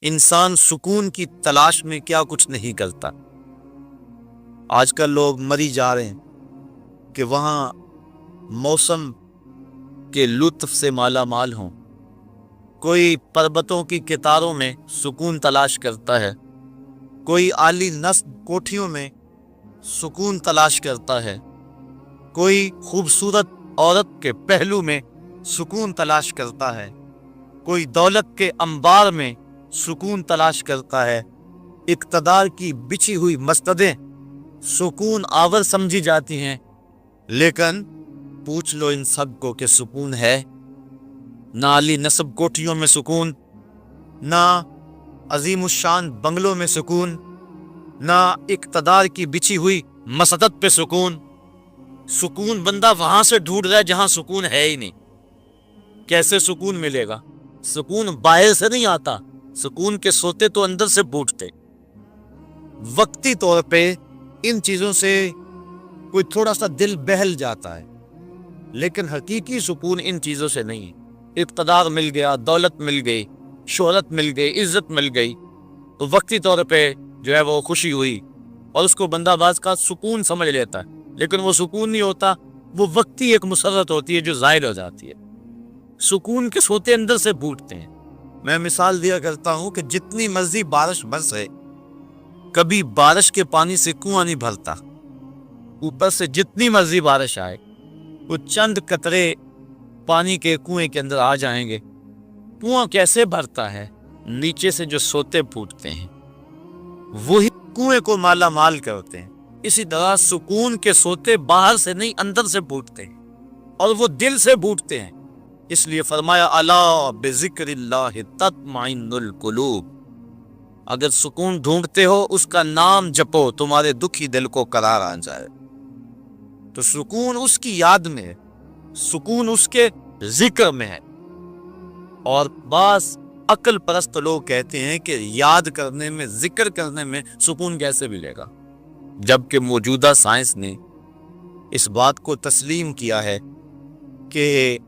انسان سکون کی تلاش میں کیا کچھ نہیں کرتا۔ آج کل لوگ مری جا رہے ہیں کہ وہاں موسم کے لطف سے مالا مال ہوں۔ کوئی پربتوں کی کتاروں میں سکون تلاش کرتا ہے، کوئی عالی نصب کوٹھیوں میں سکون تلاش کرتا ہے، کوئی خوبصورت عورت کے پہلو میں سکون تلاش کرتا ہے، کوئی دولت کے انبار میں سکون تلاش کرتا ہے۔ اقتدار کی بچھی ہوئی مسندیں سکون آور سمجھی جاتی ہیں، لیکن پوچھ لو ان سب کو کہ سکون ہے؟ نہ عالی نصب کوٹھیوں میں سکون، نہ عظیم الشان بنگلوں میں سکون، نہ اقتدار کی بچھی ہوئی مسند پہ سکون۔ سکون بندہ وہاں سے ڈھونڈ رہا ہے جہاں سکون ہے ہی نہیں۔ کیسے سکون ملے گا؟ سکون باہر سے نہیں آتا، سکون کے سوتے تو اندر سے بوٹتے۔ وقتی طور پہ ان چیزوں سے کوئی تھوڑا سا دل بہل جاتا ہے، لیکن حقیقی سکون ان چیزوں سے نہیں۔ اقتدار مل گیا، دولت مل گئی، شہرت مل گئی، عزت مل گئی تو وقتی طور پہ جو ہے وہ خوشی ہوئی اور اس کو بندہ باز کا سکون سمجھ لیتا ہے، لیکن وہ سکون نہیں ہوتا، وہ وقتی ایک مسرت ہوتی ہے جو ظاہر ہو جاتی ہے۔ سکون کے سوتے اندر سے بوٹتے ہیں۔ میں مثال دیا کرتا ہوں کہ جتنی مرضی بارش برسے، کبھی بارش کے پانی سے کنواں نہیں بھرتا۔ اوپر سے جتنی مرضی بارش آئے، وہ چند قطرے پانی کے کنویں کے اندر آ جائیں گے۔ کنواں کیسے بھرتا ہے؟ نیچے سے جو سوتے پھوٹتے ہیں وہی کنویں کو مالا مال کرتے ہیں۔ اسی طرح سکون کے سوتے باہر سے نہیں اندر سے پھوٹتے ہیں، اور وہ دل سے پھوٹتے ہیں۔ اس لیے فرمایا الا بذکر اللہ تطمئن القلوب، اگر سکون ڈھونڈتے ہو اس کا نام جپو، تمہارے دکھی دل کو قرار آ جائے۔ تو سکون اس کی یاد میں ہے، سکون اس کے ذکر میں ہے۔ اور بعض عقل پرست لوگ کہتے ہیں کہ یاد کرنے میں، ذکر کرنے میں سکون کیسے ملے گا، جبکہ موجودہ سائنس نے اس بات کو تسلیم کیا ہے کہ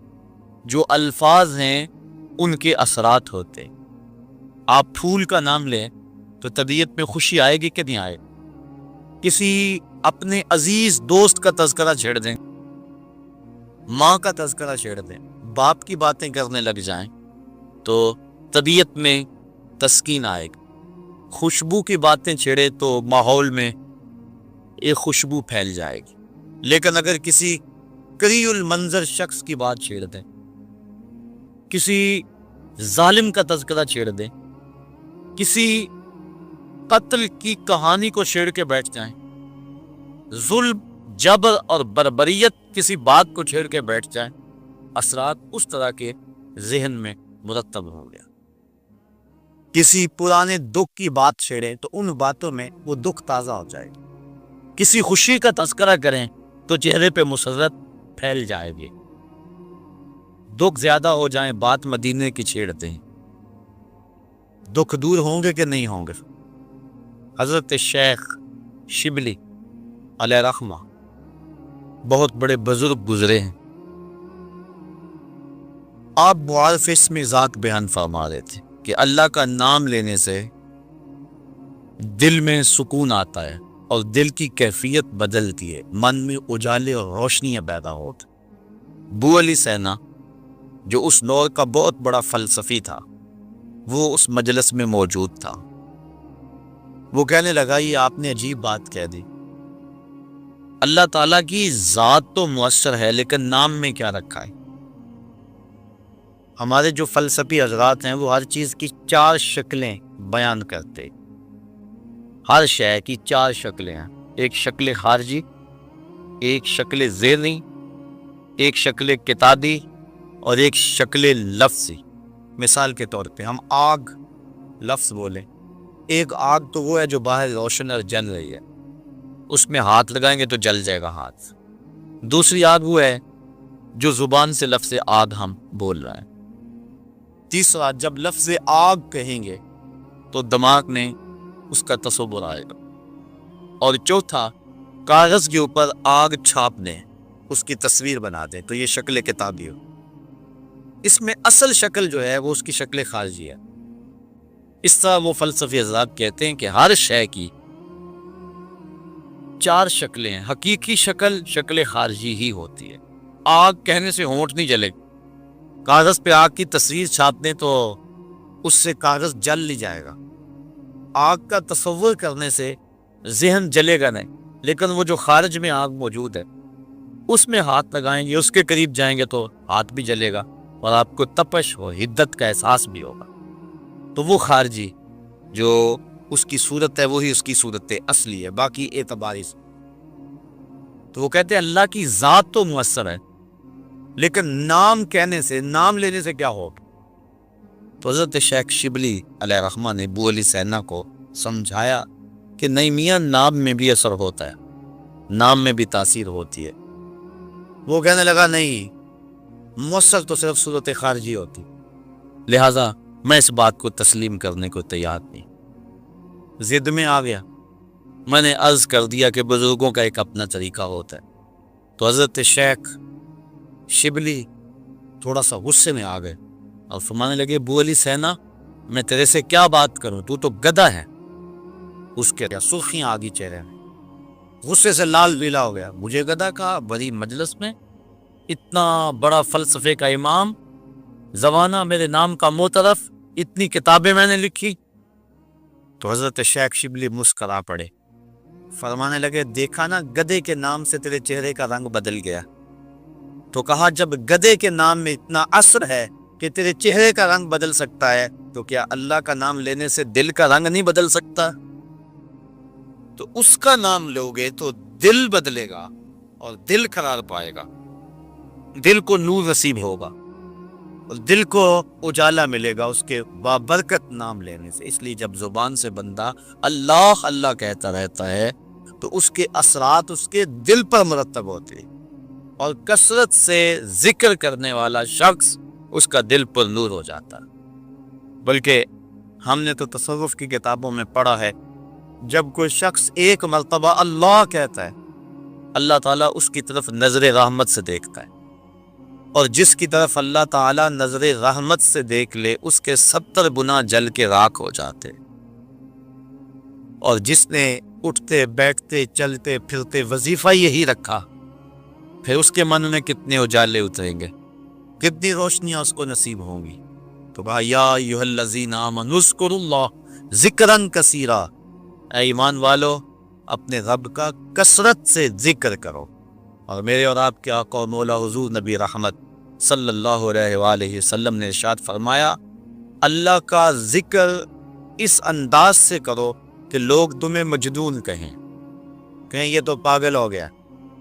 جو الفاظ ہیں ان کے اثرات ہوتے ہیں۔ آپ پھول کا نام لیں تو طبیعت میں خوشی آئے گی کہ نہیں آئے؟ کسی اپنے عزیز دوست کا تذکرہ چھیڑ دیں، ماں کا تذکرہ چھیڑ دیں، باپ کی باتیں کرنے لگ جائیں تو طبیعت میں تسکین آئے گی۔ خوشبو کی باتیں چھیڑے تو ماحول میں ایک خوشبو پھیل جائے گی۔ لیکن اگر کسی کری المنظر شخص کی بات چھیڑ دیں، کسی ظالم کا تذکرہ چھیڑ دیں، کسی قتل کی کہانی کو چھیڑ کے بیٹھ جائیں، ظلم، جبر اور بربریت کسی بات کو چھیڑ کے بیٹھ جائیں، اثرات اس طرح کے ذہن میں مرتب ہو گیا۔ کسی پرانے دکھ کی بات چھیڑیں تو ان باتوں میں وہ دکھ تازہ ہو جائے گا۔ کسی خوشی کا تذکرہ کریں تو چہرے پہ مسرت پھیل جائے گی۔ دکھ زیادہ ہو جائیں، بات مدینے کی چھیڑ دیں، دکھ دور ہوں گے کہ نہیں ہوں گے؟ حضرت شیخ شبلی علیہ رحمہ بہت بڑے بزرگ گزرے ہیں۔ آپ معارف اسم ذات بیان فرما رہے تھے کہ اللہ کا نام لینے سے دل میں سکون آتا ہے اور دل کی کیفیت بدلتی ہے، من میں اجالے اور روشنیاں پیدا ہوتی۔ بو علی سینا جو اس دور کا بہت بڑا فلسفی تھا، وہ اس مجلس میں موجود تھا۔ وہ کہنے لگا یہ آپ نے عجیب بات کہہ دی، اللہ تعالیٰ کی ذات تو مؤثر ہے لیکن نام میں کیا رکھا ہے؟ ہمارے جو فلسفی حضرات ہیں وہ ہر چیز کی 4 شکلیں بیان کرتے، ہر شے کی 4 شکلیں ہیں، ایک شکل خارجی، ایک شکل ذہنی، ایک شکل کتابی اور ایک شکل لفظی۔ مثال کے طور پہ ہم آگ لفظ بولیں، ایک آگ تو وہ ہے جو باہر روشن اور جل رہی ہے، اس میں ہاتھ لگائیں گے تو جل جائے گا ہاتھ۔ دوسری آگ وہ ہے جو زبان سے لفظ آگ ہم بول رہے ہیں۔ تیسرا، جب لفظ آگ کہیں گے تو دماغ میں اس کا تصور آئے گا۔ اور چوتھا، کاغذ کے اوپر آگ چھاپ دیں، اس کی تصویر بنا دیں تو یہ شکل کتابی ہو۔ اس میں اصل شکل جو ہے وہ اس کی شکل خارجی ہے۔ اس طرح وہ فلسفی حضرات کہتے ہیں کہ ہر شے کی 4 شکلیں ہیں. حقیقی شکل خارجی ہی ہوتی ہے. آگ کہنے سے ہونٹ نہیں جلے. کاغذ پہ آگ کی تصویر چھاپ دیں تو اس سے کاغذ جل نہیں جائے گا. آگ کا تصور کرنے سے ذہن جلے گا نہیں. لیکن وہ جو خارج میں آگ موجود ہے اس میں ہاتھ لگائیں گے, اس کے قریب جائیں گے تو ہاتھ بھی جلے گا اور آپ کو تپش اور حدت کا احساس بھی ہوگا. تو وہ خارجی جو اس کی صورت ہے وہی اس کی صورت اصلی ہے, باقی اعتباری سے. تو وہ کہتے ہیں اللہ کی ذات تو مؤثر ہے لیکن نام کہنے سے, نام لینے سے کیا ہوگا. تو حضرت شیخ شبلی علیہ رحمہ نے ابو علی سینا کو سمجھایا کہ نہیں میاں, نام میں بھی اثر ہوتا ہے, نام میں بھی تاثیر ہوتی ہے. وہ کہنے لگا نہیں, مؤثر تو صرف صورت خارجی ہوتی, لہذا میں اس بات کو تسلیم کرنے کو تیار نہیں. ضد میں آ گیا. میں نے عرض کر دیا کہ بزرگوں کا ایک اپنا طریقہ ہوتا ہے. تو حضرت شیخ شبلی تھوڑا سا غصے میں آ گئے اور فرمانے لگے ابو علی سینا, میں تیرے سے کیا بات کروں, تو گدھا ہے. اس کے سرخیاں آگی چہرے میں, غصے سے لال بیلا ہو گیا. مجھے گدھا کہا بڑی مجلس میں, اتنا بڑا فلسفے کا امام, زمانہ میرے نام کا معترف, اتنی کتابیں میں نے لکھی. تو حضرت شیخ شبلی مسکرا پڑے, فرمانے لگے دیکھا نا گدھے کے نام سے تیرے چہرے کا رنگ بدل گیا. تو کہا جب گدھے کے نام میں اتنا اثر ہے کہ تیرے چہرے کا رنگ بدل سکتا ہے تو کیا اللہ کا نام لینے سے دل کا رنگ نہیں بدل سکتا؟ تو اس کا نام لوگے تو دل بدلے گا اور دل قرار پائے گا, دل کو نور نصیب ہوگا اور دل کو اجالا ملے گا اس کے بابرکت نام لینے سے. اس لیے جب زبان سے بندہ اللہ اللہ کہتا رہتا ہے تو اس کے اثرات اس کے دل پر مرتب ہوتے ہیں, اور کثرت سے ذکر کرنے والا شخص اس کا دل پر نور ہو جاتا. بلکہ ہم نے تو تصوف کی کتابوں میں پڑھا ہے, جب کوئی شخص ایک مرتبہ اللہ کہتا ہے اللہ تعالیٰ اس کی طرف نظر رحمت سے دیکھتا ہے, اور جس کی طرف اللہ تعالیٰ نظر رحمت سے دیکھ لے اس کے 70 گنا جل کے راکھ ہو جاتے. اور جس نے اٹھتے بیٹھتے چلتے پھرتے وظیفہ یہی رکھا, پھر اس کے من میں کتنے اجالے اتریں گے, کتنی روشنیاں اس کو نصیب ہوں گی. تو کہا یا ایھا الذین آمنوا اذکروا اللہ ذکرا کثیرا, اے ایمان والو اپنے رب کا کثرت سے ذکر کرو. اور میرے اور آپ کے آقا و مولا حضور نبی رحمت صلی اللہ علیہ وآلہ وسلم نے ارشاد فرمایا اللہ کا ذکر اس انداز سے کرو کہ لوگ تمہیں مجنون کہیں یہ تو پاگل ہو گیا.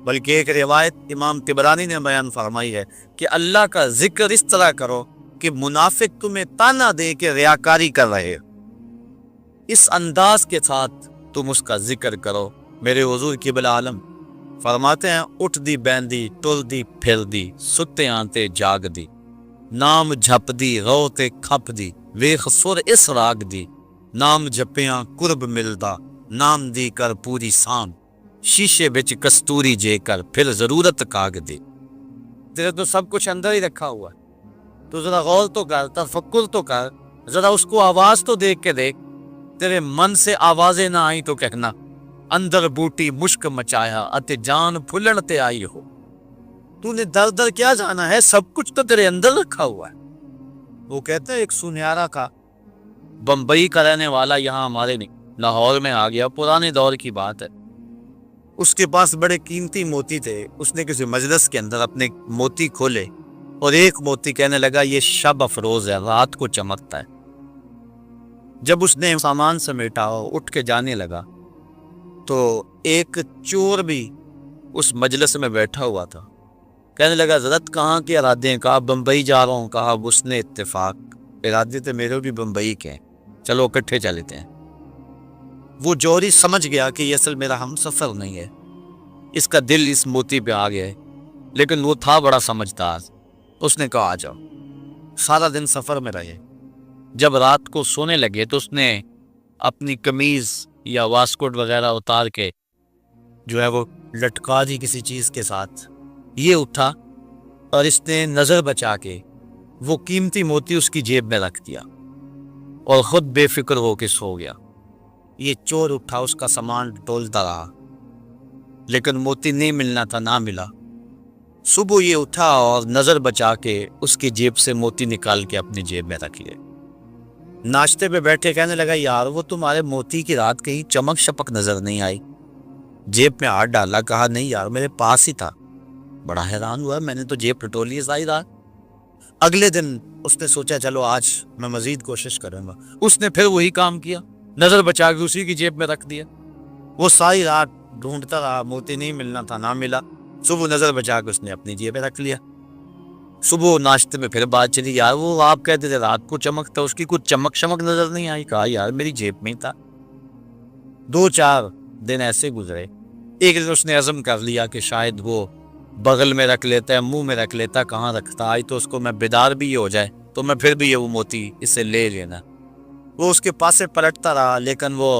بلکہ ایک روایت امام طبرانی نے بیان فرمائی ہے کہ اللہ کا ذکر اس طرح کرو کہ منافق تمہیں تانا دے کہ ریاکاری کر رہے, اس انداز کے ساتھ تم اس کا ذکر کرو. میرے حضور قبلہ عالم فرماتے ہیں اٹھ دی بیندی ٹر دی پھر دی, ستے آنتے جاگ دی, نام جھپ دی روتے کھپ دی, ویخ سر اس راگ دی, نام جپیاں قرب ملدا, نام دی کر پوری سام, شیشے بچ کستوری جے کر پھر ضرورت کاگ دی. تیرے تو سب کچھ اندر ہی رکھا ہوا ہے, تو ذرا غور تو کر, تفکر تو کر, ذرا اس کو آواز تو دیکھ کے دیکھ. تیرے من سے آوازیں نہ آئیں تو کہنا اندر بوٹی مشک مچایا اتے جان پھلن تے آئی ہو. تو نے در در کیا جانا ہے, سب کچھ تو تیرے اندر رکھا ہوا ہے. وہ کہتے ہیں ایک سنیارا کا بمبئی کا رہنے والا یہاں ہمارے نہیں لاہور میں آ گیا, پرانے دور کی بات ہے. اس کے پاس بڑے قیمتی موتی تھے. اس نے کسی مجلس کے اندر اپنے موتی کھولے اور ایک موتی کہنے لگا یہ شب افروز ہے, رات کو چمکتا ہے. جب اس نے سامان سمیٹا اور اٹھ کے جانے لگا تو ایک چور بھی اس مجلس میں بیٹھا ہوا تھا. کہنے لگا حضرت کہاں کے ارادے ہیں؟ کہا بمبئی جا رہا ہوں. کہا اس نے اتفاق, ارادے تو میرے بھی بمبئی کے ہیں, چلو اکٹھے چلتے ہیں. وہ جوہری سمجھ گیا کہ یہ اصل میرا ہم سفر نہیں ہے, اس کا دل اس موتی پہ آ گیا ہے. لیکن وہ تھا بڑا سمجھدار, اس نے کہا آ جاؤ. سارا دن سفر میں رہے. جب رات کو سونے لگے تو اس نے اپنی قمیض یا واسکوٹ وغیرہ اتار کے جو ہے وہ لٹکا دی کسی چیز کے ساتھ. یہ اٹھا اور اس نے نظر بچا کے وہ قیمتی موتی اس کی جیب میں رکھ دیا اور خود بے فکر ہو کے سو گیا۔ یہ چور اٹھا، اس کا سامان ٹولتا رہا، لیکن موتی نہیں ملنا تھا، نہ ملا۔ صبح یہ اٹھا اور نظر بچا کے اس کی جیب سے موتی نکال کے اپنی جیب میں رکھ لیے۔ ناشتے پہ بیٹھے کہنے لگا یار وہ تمہارے موتی کی رات کہیں چمک شپک نظر نہیں آئی؟ جیب میں ہاتھ ڈالا، کہا نہیں یار میرے پاس ہی تھا۔ بڑا حیران ہوا، میں نے تو جیب ٹٹولی ہے ظاہر رات۔ اگلے دن اس نے سوچا چلو آج میں مزید کوشش کروں گا۔ اس نے پھر وہی کام کیا، نظر بچا کے اسی کی جیب میں رکھ دیا۔ وہ ساری رات ڈھونڈتا رہا، موتی نہیں ملنا تھا، نہ ملا۔ صبح نظر بچا کے اس نے اپنی جیب میں رکھ لیا۔ صبح ناشتے میں پھر بات چلی، یار وہ آپ کہتے تھے رات کو چمکتا، اس کی کچھ چمک شمک نظر نہیں آئی؟ کہا یار میری جیب میں ہی تھا۔ 2-4 دن ایسے گزرے۔ ایک دن اس نے عزم کر لیا کہ شاید وہ بغل میں رکھ لیتا ہے، منہ میں رکھ لیتا، کہاں رکھتا، آئی تو اس کو میں بیدار بھی یہ ہو جائے تو میں پھر بھی یہ وہ موتی اسے لے لینا۔ وہ اس کے پاس سے پلٹتا رہا، لیکن وہ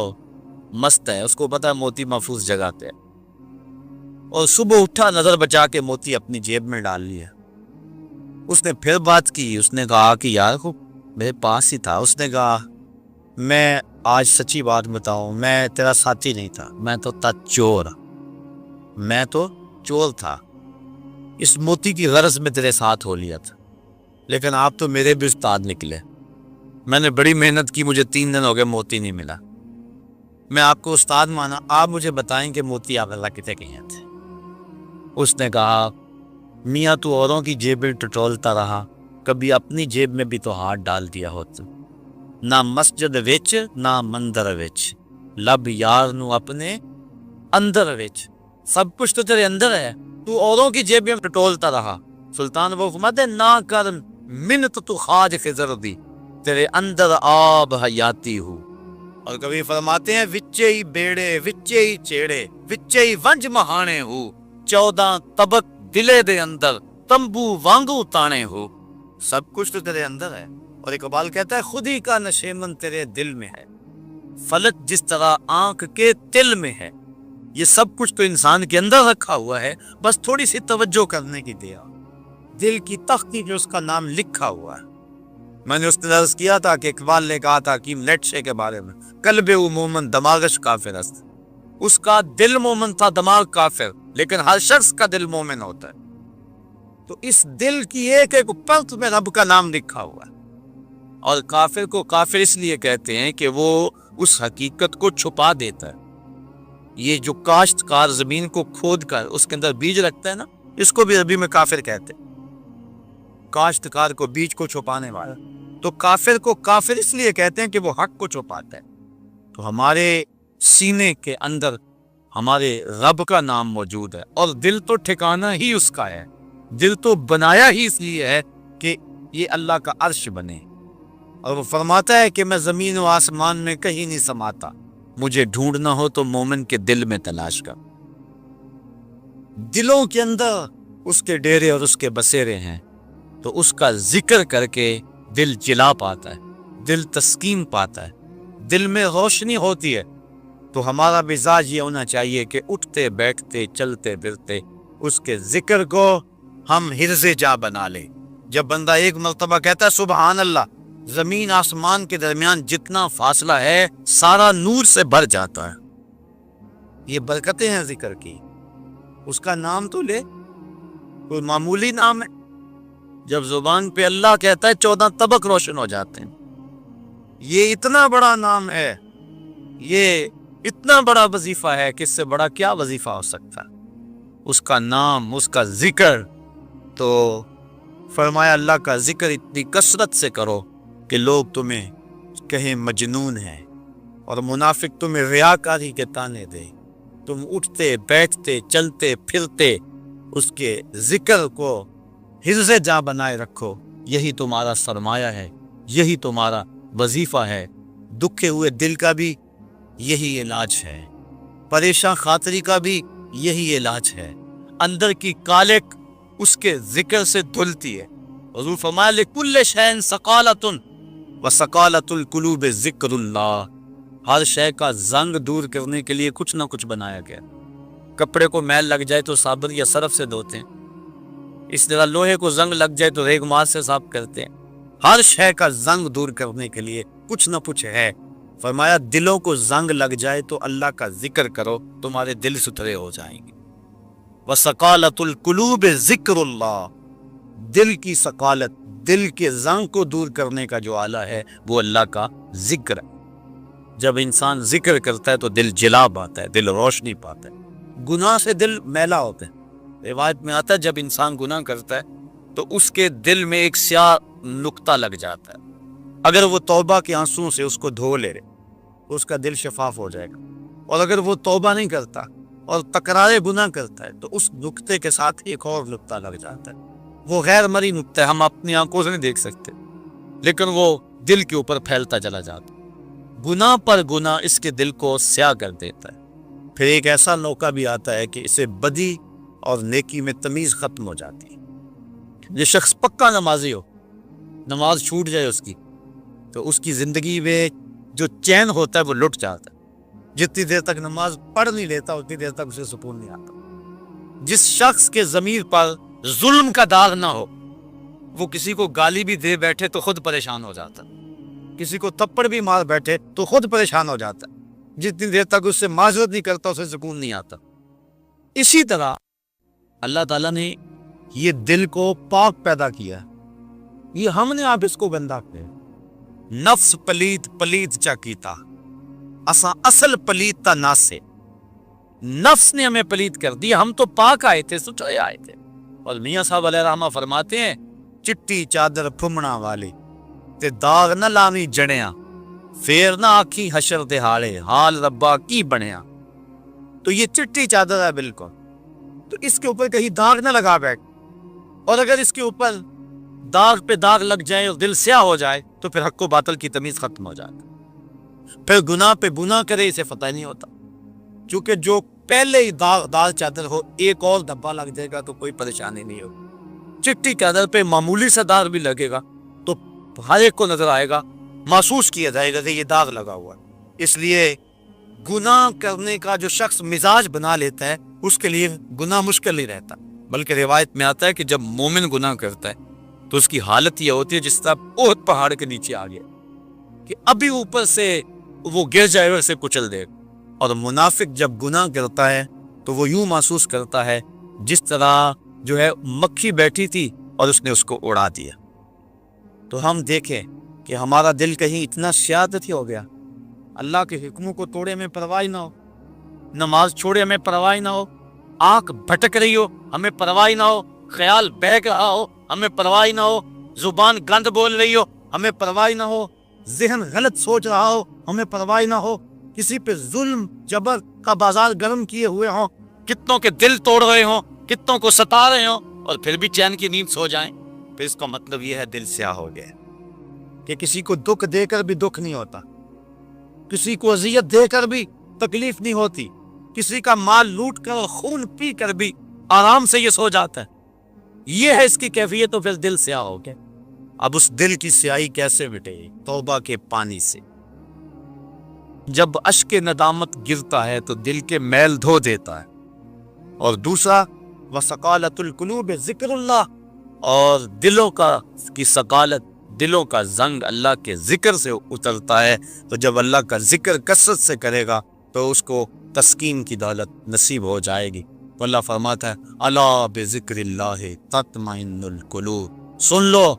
مست ہے، اس کو پتا ہے موتی محفوظ جگہ پہ ہے۔ اور صبح اٹھا، نظر بچا کے موتی اپنی جیب میں ڈال لیا۔ اس نے پھر بات کی، اس نے کہا کہ یار میرے پاس ہی تھا۔ اس نے کہا میں آج سچی بات بتاؤں، میں تیرا ساتھی نہیں تھا، میں تو تھا چور، میں تو چور تھا۔ اس موتی کی غرض میں تیرے ساتھ ہو لیا تھا، لیکن آپ تو میرے بھی استاد نکلے۔ میں نے بڑی محنت کی، مجھے 3 دن ہو گئے موتی نہیں ملا۔ میں آپ کو استاد مانا، آپ مجھے بتائیں کہ موتی آپ اللہ کتنے کہیں تھے؟ اس نے کہا میاں تو اوروں کی جیبیں ٹٹولتا رہا، کبھی اپنی جیب میں بھی تو ہاتھ ڈال دیا ہوتا، نہ مسجد وچ نہ مندر وچ، لب یار نو اپنے اندر وچ، سب کچھ تو تیرے اندر ہے، تو اوروں کی جیبیں ٹٹولتا رہا۔ سلطان وہ فرماتے نہ کر منت تو خواج خضر دی، تیرے اندر آب حیاتی ہو۔ اور کبھی فرماتے ہیں وچے ہی بیڑے وچے ہی چیڑے وچے ہی ونج مہانے ہو، 14 طبق دلے دے اندر تمبو وانگو تانے ہو۔ سب کچھ تو تیرے اندر ہے۔ اور اقبال کہتا ہے خود ہی کا نشیمن تیرے دل میں ہے، فلک جس طرح آنکھ کے تل میں ہے۔ یہ سب کچھ تو انسان کے اندر رکھا ہوا ہے، بس تھوڑی سی توجہ کرنے کی دیا۔ دل کی تختی جو اس کا نام لکھا ہوا ہے۔ میں نے اس نے عرض کیا تھا کہ اقبال نے کہا تھا حکیم نیٹشے کے بارے میں، قلب مومن دماغش کافر است۔ اس کا دل مومن تھا، دماغ کافر، لیکن ہر شخص کا دل مومن ہوتا ہے۔ تو اس دل کی ایک ایک پرت میں رب کا نام لکھا ہوا ہے۔ اور کافر کو کافر اس لیے کہتے ہیں کہ وہ اس حقیقت کو چھپا دیتا ہے۔ یہ جو کاشتکار زمین کو کھود کر اس کے اندر بیج رکھتا ہے نا، اس کو بھی عربی میں کافر کہتے ہیں، کاشتکار کو، بیج کو چھپانے والا۔ تو کافر کو کافر اس لیے کہتے ہیں کہ وہ حق کو چھپاتا ہے۔ تو ہمارے سینے کے اندر ہمارے رب کا نام موجود ہے، اور دل تو ٹھکانا ہی اس کا ہے، دل تو بنایا ہی اس لیے ہے کہ یہ اللہ کا عرش بنے۔ اور وہ فرماتا ہے کہ میں زمین و آسمان میں کہیں نہیں سماتا، مجھے ڈھونڈنا ہو تو مومن کے دل میں تلاش کر۔ دلوں کے اندر اس کے ڈیرے اور اس کے بسیرے ہیں، تو اس کا ذکر کر کے دل جلا پاتا ہے، دل تسکین پاتا ہے، دل میں روشنی ہوتی ہے۔ تو ہمارا مزاج یہ ہونا چاہیے کہ اٹھتے بیٹھتے چلتے پھرتے اس کے ذکر کو ہم حرز جا بنا لیں۔ جب بندہ ایک مرتبہ کہتا ہے سبحان اللہ، زمین آسمان کے درمیان جتنا فاصلہ ہے سارا نور سے بھر جاتا ہے۔ یہ برکتیں ہیں ذکر کی۔ اس کا نام تو لے، کوئی معمولی نام ہے؟ جب زبان پہ اللہ کہتا ہے 14 طبق روشن ہو جاتے ہیں۔ یہ اتنا بڑا نام ہے، یہ اتنا بڑا وظیفہ ہے کہ اس سے بڑا کیا وظیفہ ہو سکتا ہے؟ اس کا نام، اس کا ذکر۔ تو فرمایا اللہ کا ذکر اتنی کثرت سے کرو کہ لوگ تمہیں کہیں مجنون ہیں، اور منافق تمہیں ریاکاری کے تانے دے۔ تم اٹھتے بیٹھتے چلتے پھرتے اس کے ذکر کو حرز جاں بنائے رکھو، یہی تمہارا سرمایہ ہے، یہی تمہارا وظیفہ ہے۔ دکھے ہوئے دل کا بھی یہی علاج ہے، پریشان خاطری کا بھی یہی علاج ہے۔ اندر کی کالک اس کے ذکر سے دھلتی ہے۔ حضور فرمایا لکل شیء سقالۃ وسقالۃ القلوب ذکر اللہ۔ ہر شے کا زنگ دور کرنے کے لیے کچھ نہ کچھ بنایا گیا۔ کپڑے کو میل لگ جائے تو صابن یا سرف سے دھوتے ہیں، اس طرح لوہے کو زنگ لگ جائے تو ریگ مال سے صاف کرتے ہیں۔ ہر شے کا زنگ دور کرنے کے لیے کچھ نہ کچھ ہے. فرمایا دلوں کو زنگ لگ جائے تو اللہ کا ذکر کرو, تمہارے دل ستھرے ہو جائیں گے. وَسَقَالَةُ الْقُلُوبِ ذِكْرُ اللَّهِ, دل کی ثقالت, دل کے زنگ کو دور کرنے کا جو آلہ ہے وہ اللہ کا ذکر ہے. جب انسان ذکر کرتا ہے تو دل جلا پاتا ہے, دل روشنی پاتا ہے. گناہ سے دل میلا ہوتا ہے. روایت میں آتا ہے جب انسان گناہ کرتا ہے تو اس کے دل میں ایک سیاہ نقطہ لگ جاتا ہے. اگر وہ توبہ کے آنسوؤں سے اس کو دھو لے تو اس کا دل شفاف ہو جائے گا, اور اگر وہ توبہ نہیں کرتا اور تکرار گناہ کرتا ہے تو اس نقطے کے ساتھ ایک اور نقطہ لگ جاتا ہے. وہ غیر مرئی نقطہ ہے, ہم اپنی آنکھوں سے نہیں دیکھ سکتے, لیکن وہ دل کے اوپر پھیلتا چلا جاتا ہے. گناہ پر گناہ اس کے دل کو سیاہ کر دیتا ہے. پھر ایک ایسا موقع بھی آتا ہے کہ اسے بدی اور نیکی میں تمیز ختم ہو جاتی ہے. یہ شخص پکا نمازی ہو, نماز چھوٹ جائے اس کی تو اس کی زندگی میں جو چین ہوتا ہے وہ لٹ جاتا ہے. جتنی دیر تک نماز پڑھ نہیں لیتا اتنی دیر تک اسے سکون نہیں آتا. جس شخص کے ضمیر پر ظلم کا داغ نہ ہو, وہ کسی کو گالی بھی دے بیٹھے تو خود پریشان ہو جاتا, کسی کو تھپڑ بھی مار بیٹھے تو خود پریشان ہو جاتا. جتنی دیر تک اس سے معذرت نہیں کرتا اسے سکون نہیں آتا. اسی طرح اللہ تعالیٰ نے یہ دل کو پاک پیدا کیا, یہ ہم نے آپ اس کو گندا کیا. نفس پلیت پلیت چا کیتا, اساں اصل پلیت تا ناس سے. نفس نے ہمیں پلیت کر دیا, ہم تو پاک آئے تھے, ستھرے آئے تھے. اور میاں صاحب علیہ رحمہ فرماتے ہیں چٹی چادر پھمنا والی تے داغ نہ لاوی جڑیاں, پھر نہ آکھی حشر دہاڑے حال ربا کی بنیا. تو یہ چٹی چادر ہے بالکل, تو اس کے اوپر کہیں داغ نہ لگا بیٹھ, اور اگر اس کے اوپر داغ پہ داغ لگ جائے اور دل سیاہ ہو جائے تو پھر حق و باطل کی تمیز ختم ہو جاتی. پھر گناہ پہ گناہ کرے اسے فتح نہیں ہوتا, چونکہ جو پہلے ہی داغ چادر ہو ایک اور دھبا لگ جائے گا تو کوئی پریشانی نہیں ہوگی. چٹی چادر پہ معمولی سا داغ بھی لگے گا تو ہر ایک کو نظر آئے گا, محسوس کیا جائے گا کہ یہ داغ لگا ہوا ہے. اس لیے گناہ کرنے کا جو شخص مزاج بنا لیتا ہے اس کے لیے گناہ مشکل نہیں رہتا, بلکہ روایت میں آتا ہے کہ جب مومن گناہ کرتا ہے تو اس کی حالت یہ ہوتی ہے جس طرح بہت پہاڑ کے نیچے آ گیا کہ ابھی اوپر سے وہ گر جائے اور اسے کچل دے. اور منافق جب گناہ کرتا ہے تو وہ یوں محسوس کرتا ہے جس طرح جو ہے مکھی بیٹھی تھی اور اس نے اس کو اڑا دیا. تو ہم دیکھیں کہ ہمارا دل کہیں اتنا سیادتی ہو گیا, اللہ کے حکموں کو توڑے میں پرواہ نہ ہو, نماز چھوڑے ہمیں پرواہ نہ ہو, آنکھ بھٹک رہی ہو ہمیں پرواہ نہ ہو, خیال بہک رہا ہو ہمیں پرواہ نہ ہو, زبان گند بول رہی ہو ہمیں پرواہ نہ ہو, ذہن غلط سوچ رہا ہو ہمیں پرواہ نہ ہو, کسی پہ ظلم جبر کا بازار گرم کیے ہوئے ہوں, کتنوں کے دل توڑ رہے ہوں, کتنوں کو ستا رہے ہوں اور پھر بھی چین کی نیند سو جائیں, پھر اس کا مطلب یہ ہے دل سیاہ ہو گیا. کہ کسی کو دکھ دے کر بھی دکھ نہیں ہوتا, کسی کو اذیت دے کر بھی تکلیف نہیں ہوتی, کسی کا مال لوٹ کر اور خون پی کر بھی آرام سے یہ سو جاتا ہے. یہ ہے اس کی کیفیت, تو پھر دل سیاہ ہو گیا. اب اس دل کی سیاہی کیسے مٹے گی؟ توبہ کے پانی سے. جب اشک ندامت گرتا ہے تو دل کے میل دھو دیتا ہے. اور دوسرا وَسَقَالَةُ الْقُلُوبِ ذِكْرُ اللَّهِ, اور دلوں کی ثقالت, دلوں کا زنگ اللہ کے ذکر سے اترتا ہے. تو جب اللہ کا ذکر کثرت سے کرے گا تو اس کو تسکین کی دولت نصیب ہو جائے گی. تو اللہ فرماتا ہے الا بذکر اللہ تطمئن القلوب, سن لو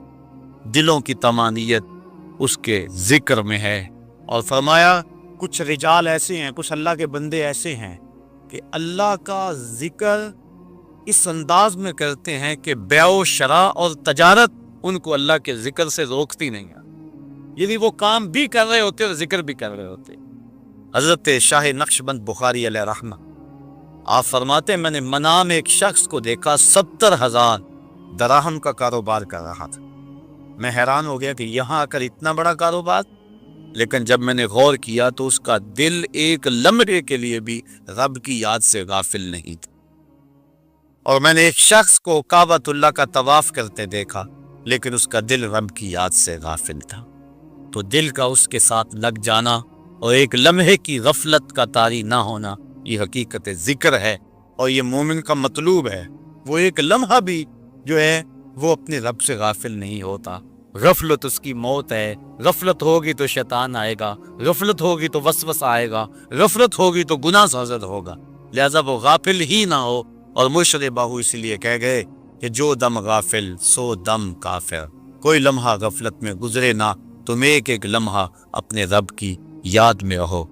دلوں کی طمانینت اس کے ذکر میں ہے. اور فرمایا کچھ رجال ایسے ہیں, کچھ اللہ کے بندے ایسے ہیں کہ اللہ کا ذکر اس انداز میں کرتے ہیں کہ بیع و شراء اور تجارت ان کو اللہ کے ذکر سے روکتی نہیں ہے. یعنی وہ کام بھی کر رہے ہوتے اور ذکر بھی کر رہے ہوتے. حضرت شاہ نقشبند بخاری علیہ رحمہ آپ فرماتے ہیں میں نے منام ایک شخص کو دیکھا 70,000 دراہم کا کاروبار کر رہا تھا. میں حیران ہو گیا کہ یہاں آ کر اتنا بڑا کاروبار, لیکن جب میں نے غور کیا تو اس کا دل ایک لمحے کے لیے بھی رب کی یاد سے غافل نہیں تھا. اور میں نے ایک شخص کو کعبۃ اللہ کا طواف کرتے دیکھا لیکن اس کا دل رب کی یاد سے غافل تھا. تو دل کا اس کے ساتھ لگ جانا اور ایک لمحے کی غفلت کا طاری نہ ہونا, یہ حقیقت ذکر ہے اور یہ مومن کا مطلوب ہے. وہ ایک لمحہ بھی جو ہے وہ اپنے رب سے غافل نہیں ہوتا. غفلت اس کی موت ہے. غفلت ہوگی تو شیطان آئے گا, غفلت ہوگی تو وسوسہ آئے گا, غفلت ہوگی تو گناہ سازد ہوگا. لہذا وہ غافل ہی نہ ہو. اور مرشد باہو اس لیے کہہ گئے کہ جو دم غافل سو دم کافر. کوئی لمحہ غفلت میں گزرے نہ, تم ایک ایک لمحہ اپنے رب کی یاد میں رہو.